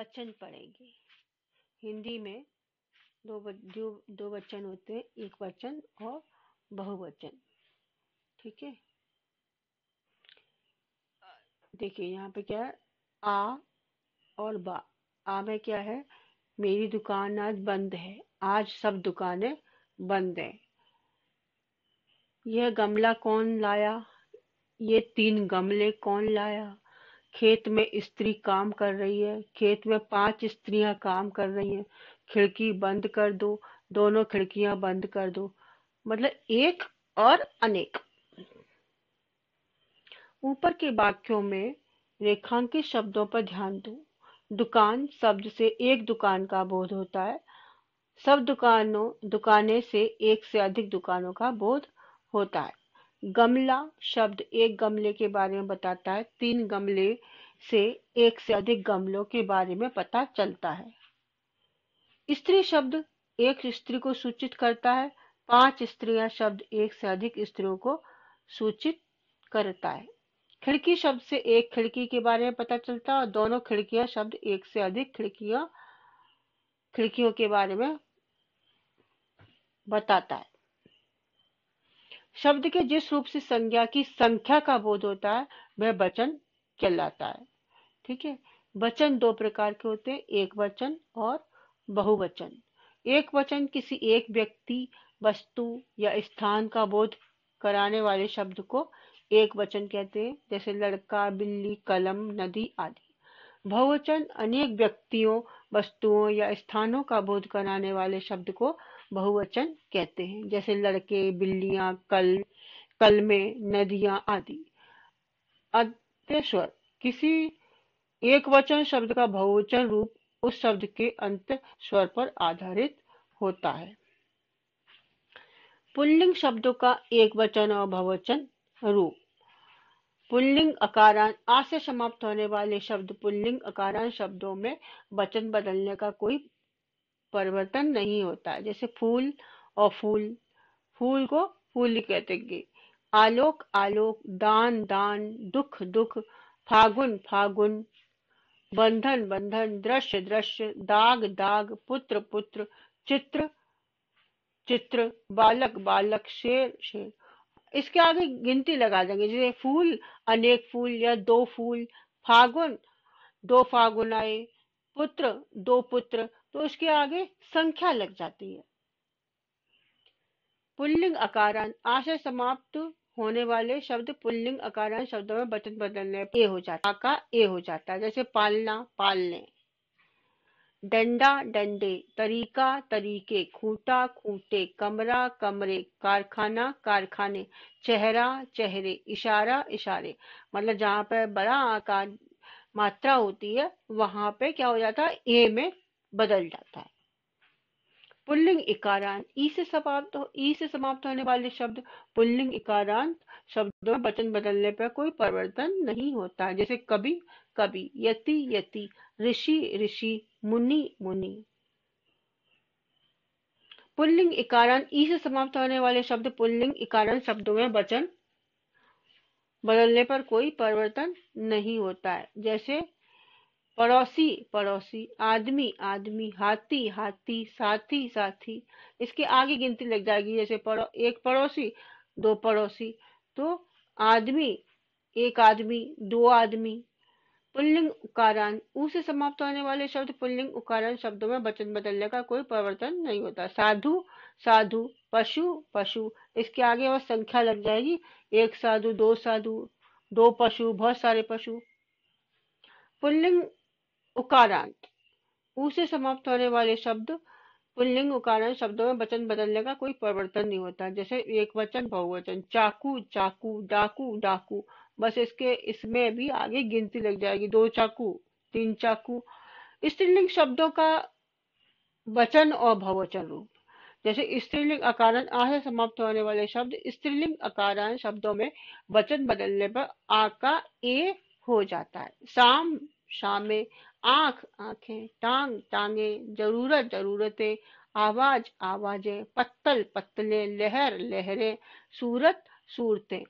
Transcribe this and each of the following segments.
वचन पढ़ेंगे। हिंदी में दो वचन होते हैं, एक वचन और बहुवचन। ठीक है, देखिए यहाँ पे क्या है, आ और बा। आ में क्या है, मेरी दुकान आज बंद है, आज सब दुकानें बंद है। यह गमला कौन लाया, ये 3 गमले कौन लाया। खेत में स्त्री काम कर रही है, खेत में 5 स्त्रियां काम कर रही हैं। खिड़की बंद कर दो, दोनों खिड़कियां बंद कर दो। मतलब एक और अनेक। ऊपर के वाक्यों में रेखांकित शब्दों पर ध्यान दो। दुकान शब्द से एक दुकान का बोध होता है। सब दुकानें से एक से अधिक दुकानों का बोध होता है। गमला शब्द एक गमले के बारे में बताता है। 3 गमले से एक से अधिक गमलों के बारे में पता चलता है। स्त्री शब्द एक स्त्री को सूचित करता है। 5 स्त्रियां शब्द एक से अधिक स्त्रियों को सूचित करता है। खिड़की शब्द से एक खिड़की के बारे में पता चलता है और दोनों खिड़कियां शब्द एक से अधिक खिड़कियों के बारे में बताता है। शब्द के जिस रूप से संज्ञा की संख्या का बोध होता है वह वचन कहलाता है। ठीक है, वचन 2 प्रकार के होते हैं, एक वचन और बहुवचन। एक वचन किसी एक व्यक्ति, वस्तु या स्थान का बोध कराने वाले शब्द को एक वचन कहते हैं, जैसे लड़का, बिल्ली, कलम, नदी आदि। बहुवचन अनेक व्यक्तियों, वस्तुओं या स्थानों का बोध कराने वाले शब्द को बहुवचन कहते हैं, जैसे लड़के, बिल्लियां, कलमें, नदियां आदि। अंत्यस्वर किसी एक वचन शब्द का बहुवचन रूप उस शब्द के अंत स्वर पर आधारित होता है। पुल्लिंग शब्दों का एक वचन और बहुवचन रूप। पुल्लिंग अकारांत आ से समाप्त होने वाले शब्द पुल्लिंग अकारांत शब्दों में वचन बदलने का कोई परिवर्तन नहीं होता है, जैसे फूल और फूल। फूल को फूल कहते हैं। आलोक आलोक, दान दान, दुख दुख, फागुन फागुन, बंधन बंधन, दृश्य दृश्य, दाग दाग, पुत्र पुत्र, चित्र चित्र, बालक बालक, शेर शेर। इसके आगे गिनती लगा देंगे, जैसे फूल अनेक फूल या 2 फूल, फागुन 2 फागुन आए, पुत्र 2 पुत्र, तो उसके आगे संख्या लग जाती है। पुल्लिंग अकारांत आ से समाप्त होने वाले शब्द पुल्लिंग अकारांत शब्दों में वचन बदलने पर ए हो जाता है, का ए हो जाता है, जैसे पालना पालने, डंडा डंडे, तरीका तरीके, खूंटा खूंटे, कमरा कमरे, कारखाना कारखाने, चेहरा चेहरे, इशारा इशारे। मतलब जहाँ पे बड़ा आकार मात्रा होती है वहां पे क्या हो जाता है, ए में बदल जाता है। पुल्लिंग इकारांत ई से समाप्त होने वाले शब्द पुल्लिंग इकारांत शब्दों में वचन बदलने पर कोई परिवर्तन नहीं होता, जैसे कभी कभी, यति यति, ऋषि ऋषि, मुनि मुनि। पुल्लिंग इकारांत ई से समाप्त होने वाले शब्द पुल्लिंग इकारांत शब्दों में वचन बदलने पर कोई परिवर्तन नहीं होता है, जैसे पड़ोसी पड़ोसी, आदमी आदमी, हाथी हाथी, साथी साथी। इसके आगे गिनती लग जाएगी, जैसे एक पड़ोसी 2 पड़ोसी, तो आदमी एक आदमी 2 आदमी। पुल्लिंग उकारांत ऊ से समाप्त होने वाले शब्द पुल्लिंग उकारांत शब्दों में वचन बदलने का कोई परिवर्तन नहीं होता। साधु साधु, पशु पशु, इसके आगे बस संख्या लग जाएगी, 1 साधु 2 साधु, 2 पशु, बहुत सारे पशु। पुल्लिंग उकारांत ऊ से समाप्त होने वाले शब्द पुल्लिंग उकारांत शब्दों में वचन बदलने का कोई परिवर्तन नहीं होता, जैसे एक वचन बहुवचन, चाकू चाकू, डाकू डाकू। बस इसमें भी आगे गिनती लग जाएगी, 2 चाकू 3 चाकू। स्त्रीलिंग शब्दों का वचन और बहुवचन रूप, जैसे स्त्रीलिंग अकारांत आ से समाप्त होने वाले शब्द स्त्रीलिंग अकारांत शब्दों में वचन बदलने पर आ का ए हो जाता है। शाम शामें, आंख आंखें, टांग टांगे, जरूरत जरूरतें, आवाज आवाजें, पत्तल पत्तले, लहर लहरें, सूरत सूरतें।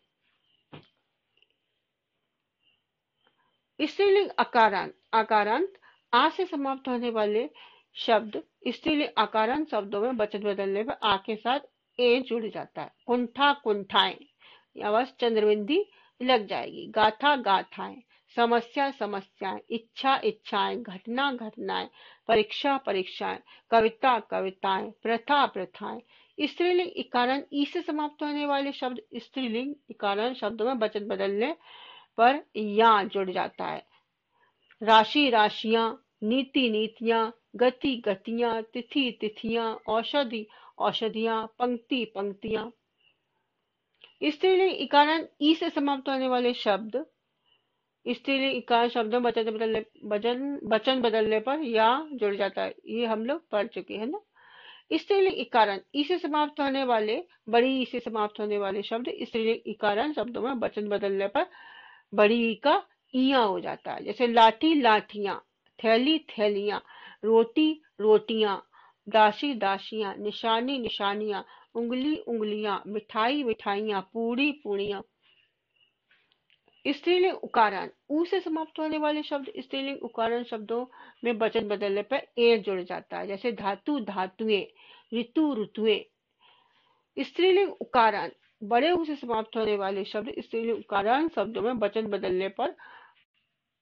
स्त्रीलिंग अकारांत अकारांत आ से समाप्त होने वाले शब्द स्त्रीलिंग आकारांत शब्दों में वचन बदलने पर आ के साथ ए जुड़ जाता है। कुंठा कुंठाएं, या बस चंद्रबिंदी लग जाएगी। गाथा गाथाएं, समस्या समस्याएं, इच्छा इच्छाएं, घटना घटनाएं, परीक्षा परीक्षाएं, कविता कविताएं, प्रथा प्रथाएं। स्त्रीलिंग इकारण ई से समाप्त होने वाले शब्द स्त्रीलिंग इकारण शब्दों में वचन बदलने पर या जुड़ जाता है। राशि राशियां, नीति नीतियां, गति गतियां, तिथि तिथियां, औषधि औषधियां, पंक्ति पंक्तियां। स्त्रीलिंग इकारण ई से समाप्त होने वाले शब्द स्त्रीलिंग इकारण शब्दों में वचन बदलने पर या जुड़ जाता है। ये हम लोग पढ़ चुके हैं ना। स्त्रीलिंग इकारण ई से समाप्त होने वाले बड़ी ई से समाप्त होने वाले शब्द स्त्रीलिंग इकारण शब्दों में वचन बदलने पर बड़ी ई का इया हो जाता है। जैसे लाठी लाठियां, थैली थैलियां, रोटी रोटियां, दासी दासियां, निशानी निशानियां, उंगली उंगलियां, मिठाई मिठाइयां, पूड़ी पूड़ियां। स्त्रीलिंग उकारण ऊ से समाप्त होने वाले शब्द स्त्रीलिंग उकारण शब्दों में वचन बदलने पर ए जुड़ जाता है। जैसे धातु धातुएं, ऋतु ऋतुएं। स्त्रीलिंग उकारण बड़े ऊ से समाप्त होने वाले शब्द स्त्रीलिंग उकारण शब्दों में वचन बदलने पर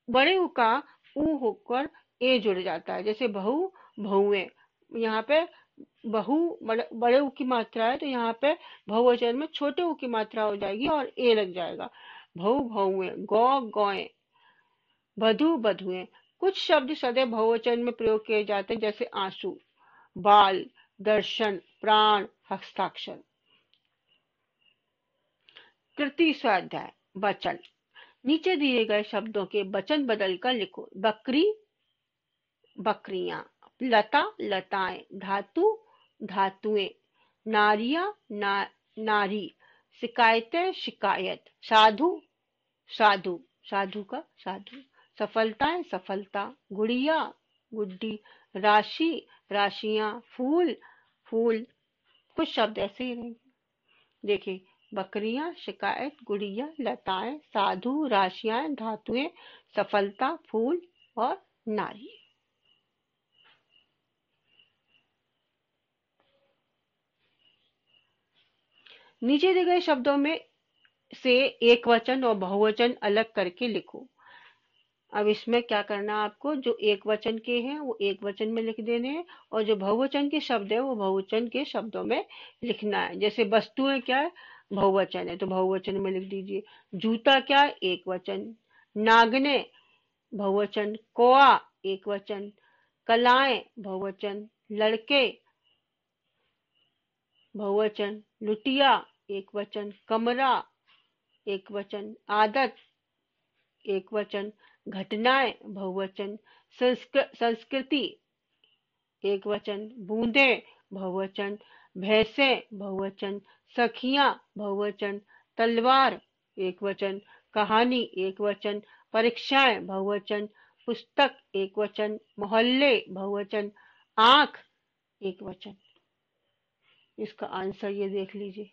बड़े ऊ का ऊ होकर ए जुड़ जाता है। जैसे बहू बहुएं, यहाँ पे बहु बड़े ऊ की मात्रा है तो यहाँ पे बहुवचन में छोटे ऊ की मात्रा हो जाएगी और ए लग जाएगा। बहु बहुएं, गौ गौएं, बधु बधुएं। कुछ शब्द सदैव बहुवचन में प्रयोग किए जाते हैं, जैसे आंसू, बाल, दर्शन, प्राण, हस्ताक्षर। कृति स्वाध्याय वचन। नीचे दिए गए शब्दों के वचन बदलकर लिखो। बकरी बकरियां, लता लताएं, धातु धातुएं, नारियां नारी, शिकायतें शिकायत, साधु साधु, साधु का साधु, सफलताएं सफलता, गुड़िया गुड्डी, राशि राशियां, फूल फूल। कुछ शब्द ऐसे ही रहेंगे। देखिए, बकरियां, शिकायत, गुड़िया, लताएं, साधु, राशियां, धातुएं, सफलता, फूल और नारी। नीचे दिए गए शब्दों में से एक वचन और बहुवचन अलग करके लिखो। अब इसमें क्या करना है आपको, जो एक वचन के हैं वो एक वचन में लिख देने हैं और जो बहुवचन के शब्द है वो बहुवचन के शब्दों में लिखना है। जैसे वस्तुएं क्या है, बहुवचन है तो बहुवचन में लिख दीजिए। जूता क्या है, एक वचन। नागने बहुवचन। कोआ एक वचन। कलाएं बहुवचन। लड़के बहुवचन। लुटिया एक वचन। कमरा एक वचन। आदत एक वचन। घटनाएं बहुवचन। संस्कृति एक वचन। बूंदे बहुवचन। भैंसे बहुवचन। सखियां बहुवचन। तलवार एक वचन। कहानी एक वचन। परीक्षाएं बहुवचन। पुस्तक एक वचन। मोहल्ले बहुवचन। आंख एक वचन। इसका आंसर ये देख लीजिए।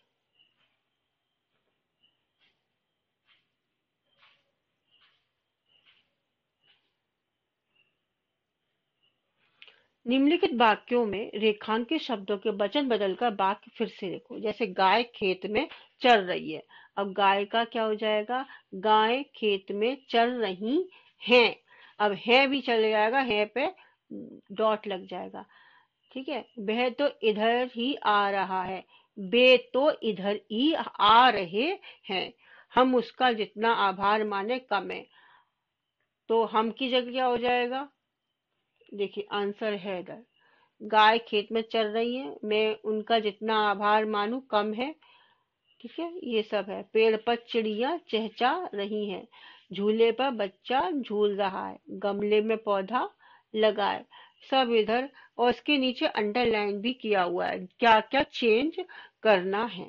निम्नलिखित वाक्यों में रेखांकित शब्दों के वचन बदलकर वाक्य फिर से लिखो। जैसे गाय खेत में चर रही है, अब गाय का क्या हो जाएगा, गाय खेत में चर रही हैं। अब है भी चले जाएगा, है पे डॉट लग जाएगा। ठीक है, वह तो इधर ही आ रहा है, वे तो इधर ही आ रहे हैं। हम उसका जितना आभार माने कम है, तो हम की जगह क्या हो जाएगा, देखिए आंसर है इधर। गाय खेत में चल रही है, मैं उनका जितना आभार मानूं कम है। ठीक है, ये सब है। पेड़ पर चिड़िया चहचहा रही हैं, झूले पर बच्चा झूल रहा है, गमले में पौधा लगा है, सब इधर। और इसके नीचे अंडरलाइन भी किया हुआ है क्या क्या चेंज करना है।